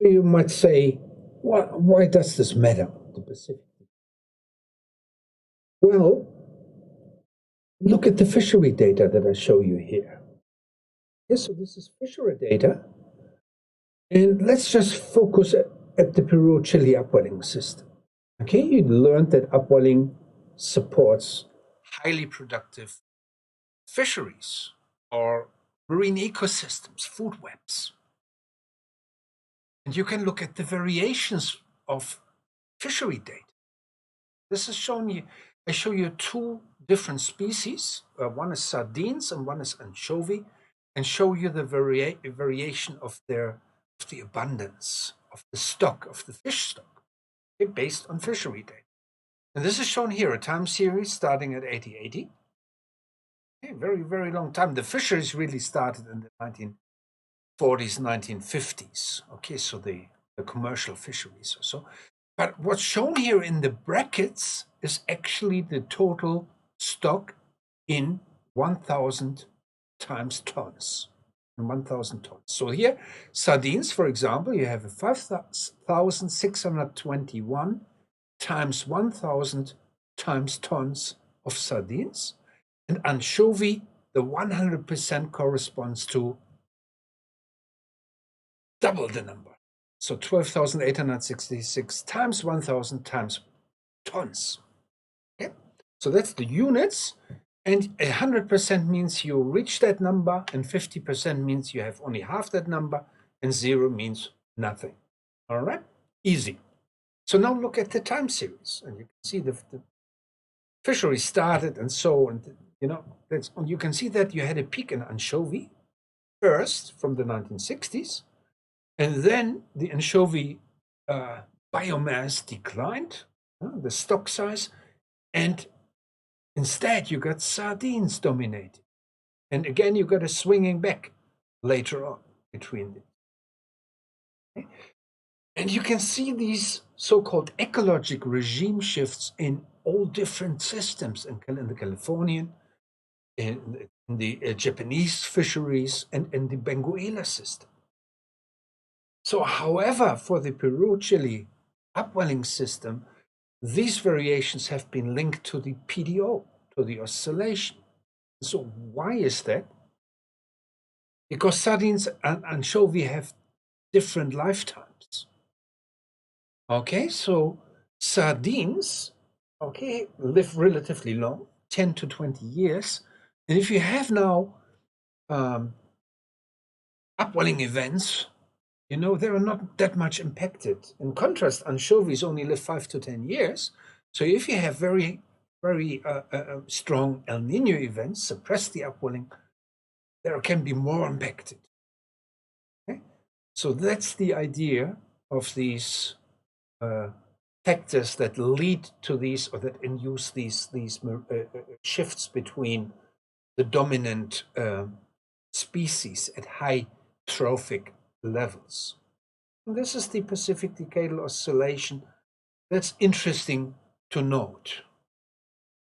You might say, why does this matter, the Pacific? Well, look at the fishery data that I show you here. Yes, so this is fishery data. And let's just focus at the Peru-Chile upwelling system. Okay, you learned that upwelling supports highly productive fisheries or marine ecosystems, food webs. And you can look at the variations of fishery data. This is showing you, I show you two different species. One is sardines and one is anchovy, and show you the variation of the abundance of the stock, of the fish stock, okay, based on fishery data. And this is shown here, a time series starting at 1880. Okay, very, very long time. The fisheries really started in the 1940s, 1950s. Okay, so the commercial fisheries or so. But what's shown here in the brackets is actually the total stock in 1,000 times tons. 1,000 tons. So here, sardines, for example, you have a 5,621 times 1,000 times tons of sardines. And anchovy, the 100% corresponds to double the number. So 12,866 times 1,000 times tons. Okay? So that's the units. And 100% means you reach that number, and 50% means you have only half that number, and 0 means nothing. All right? Easy. So now look at the time series, and you can see the fishery started and so, and you can see that you had a peak in anchovy first from the 1960s, and then the anchovy biomass declined, the stock size, and instead you got sardines dominating. And again, you got a swinging back later on between them. Okay? And you can see these so-called ecologic regime shifts in all different systems, in the Californian, in the Japanese fisheries, and in the Benguela system. So, however, for the Peru-Chile upwelling system, these variations have been linked to the PDO, to the oscillation. So why is that? Because sardines and anchovy have different lifetimes. Okay, so sardines, okay, live relatively long, 10 to 20 years. And if you have now upwelling events, they are not that much impacted. In contrast, anchovies only live 5 to 10 years. So if you have very, very strong El Nino events, suppress the upwelling, there can be more impacted. Okay? So that's the idea of these factors that lead to these, or that induce these shifts between the dominant species at high trophic levels. And this is the Pacific Decadal Oscillation. That's interesting to note.